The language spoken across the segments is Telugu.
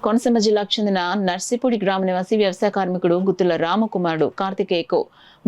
కోనసీమ జిల్లాకు చెందిన నర్సిపూడి గ్రామ నివాసి వ్యవసాయ కార్మికుడు గుత్తుల రామకుమారుడు కార్తికేయకు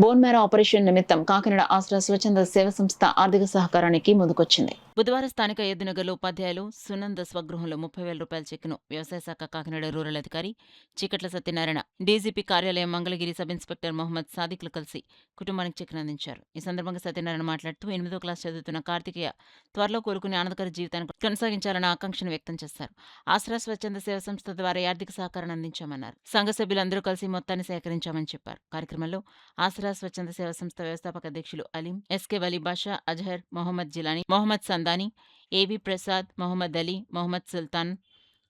బోన్ మ్యారో ఆపరేషన్ నిమిత్తం కాకినాడ ఆసరా స్వచ్ఛంద సేవ సంస్థ ఆర్థిక సహకారానికి ముందుకొచ్చింది. బుధవారం స్థానిక ఎద్దునగర్లో ఉపాధ్యాయులు సునంద స్వగృహంలో 30,000 రూపాయల చెక్కును వ్యవసాయ శాఖ కాకినాడ రూరల్ అధికారి చీకట్ల సత్యనారాయణ, డీజీపీ కార్యాలయం మంగళగిరి సబ్ ఇన్స్పెక్టర్ మొహమ్మద్ సాదిక్లు కలిసి కుటుంబానికి చెక్కును అందించారు. ఈ సందర్భంగా సత్యనారాయణ మాట్లాడుతూ 8వ క్లాస్ చదువుతున్న కార్తికేయ త్వరలో కోలుకుని ఆనందకర జీవితాన్ని కొనసాగించాలన్న ఆకాంక్షను వ్యక్తం చేశారు. ఆసరా స్వచ్ఛంద సేవ సంస్థ ద్వారా ఆర్థిక సహకారాన్ని అందించామన్నారు. సంఘ సభ్యులందరూ కలిసి మొత్తాన్ని సేకరించామని చెప్పారు. కార్యక్రమంలో ఆసరా స్వచ్ఛంద సేవ సంస్థ వ్యవస్థాపక అధ్యక్షులు అలీం, ఎస్కే వలీ బాషా, అజహర్, మొహమ్మద్ జిలానీ, మొహమ్మద్ సందాని, ఏవి ప్రసాద్, మొహమ్మద్ అలీ, మొహమ్మద్ సుల్తాన్,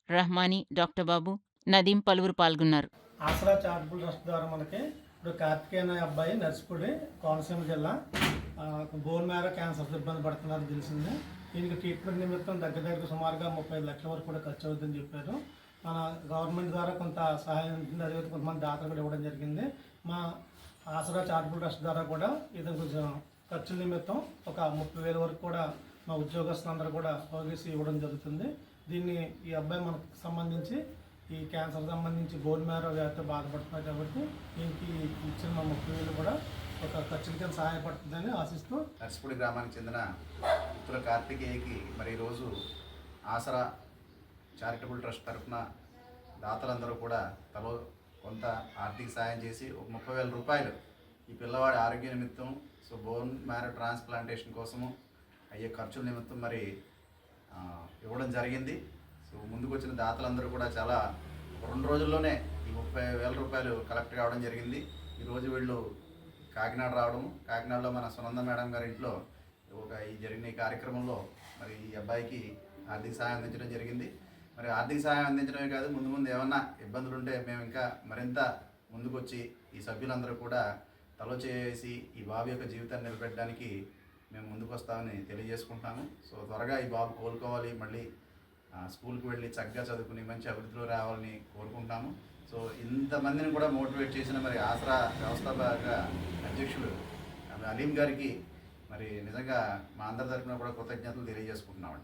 రహమానీ, డాక్టర్ బాబు, నదీం పలువురు పాల్గొన్నారు. ఆసరా చారిటబుల్ ట్రస్ట్ ద్వారా మనకి ఇప్పుడు కార్తికేయ అనే అబ్బాయి నర్సిపూడి కోనసీమ జిల్లా బోన్ మ్యారో క్యాన్సర్తో ఇబ్బంది పడుతున్నారని తెలిసింది. దీనికి ట్రీట్మెంట్ నిమిత్తం దగ్గర సుమారుగా 35 లక్షల వరకు కూడా ఖర్చు అవుతుందని చెప్పారు. మన గవర్నమెంట్ ద్వారా కొంత సహాయం అదే కొంతమంది దాతలు కూడా ఇవ్వడం జరిగింది. మా ఆసరా చారిటబుల్ ట్రస్ట్ ద్వారా కూడా ఇది కొంచెం ఖర్చుల నిమిత్తం ఒక 30,000 వరకు కూడా మా ఉద్యోగస్తులందరూ కూడా పోగేసి ఇవ్వడం జరుగుతుంది. దీన్ని ఈ అబ్బాయి మనకు సంబంధించి ఈ క్యాన్సర్ సంబంధించి బోన్ మ్యారో వ్యాధితో బాధపడుతున్నారు కాబట్టి దీనికి ఇచ్చిన మా 30,000 కూడా ఒక ఖర్చుల కింద సహాయపడుతుందని ఆశిస్తూ నర్సిపూడి గ్రామానికి చెందిన ఉత్తర కార్తికేయకి మరి ఈరోజు ఆసరా చారిటబుల్ ట్రస్ట్ తరఫున దాతలందరూ కూడా తలో కొంత ఆర్థిక సాయం చేసి ఒక 30,000 రూపాయలు ఈ పిల్లవాడి ఆరోగ్య నిమిత్తం బోన్ మ్యారో ట్రాన్స్ప్లాంటేషన్ కోసము అయ్యే ఖర్చుల నిమిత్తం మరి ఇవ్వడం జరిగింది. ముందుకు వచ్చిన దాతలందరూ కూడా చాలా 2 రోజుల్లోనే ఈ 30,000 రూపాయలు కలెక్ట్ కావడం జరిగింది. ఈరోజు వీళ్ళు కాకినాడ రావడం, కాకినాడలో మన సునంద మేడం గారి ఇంట్లో ఈ జరిగిన ఈ కార్యక్రమంలో మరి ఈ అబ్బాయికి ఆర్థిక సహాయం అందించడం జరిగింది. మరి ఆర్థిక సహాయం అందించడమే కాదు, ముందు ఏమన్నా ఇబ్బందులు ఉంటే మేము ఇంకా మరింత ముందుకొచ్చి ఈ సభ్యులందరూ కూడా తలో చేసి ఈ బాబు యొక్క జీవితాన్ని నిలబెట్టడానికి మేము ముందుకు వస్తామని తెలియజేసుకుంటాము. త్వరగా ఈ బాబు కోలుకోవాలి, మళ్ళీ స్కూల్కి వెళ్ళి చక్కగా చదువుకుని మంచి అభివృద్ధిలో రావాలని కోరుకుంటాము. ఇంతమందిని కూడా మోటివేట్ చేసిన మరి ఆసరా వ్యవస్థాపక అధ్యక్షులు అలీం గారికి మరి నిజంగా మా అందరి తరఫున కూడా కృతజ్ఞతలు తెలియజేసుకుంటున్నామండి.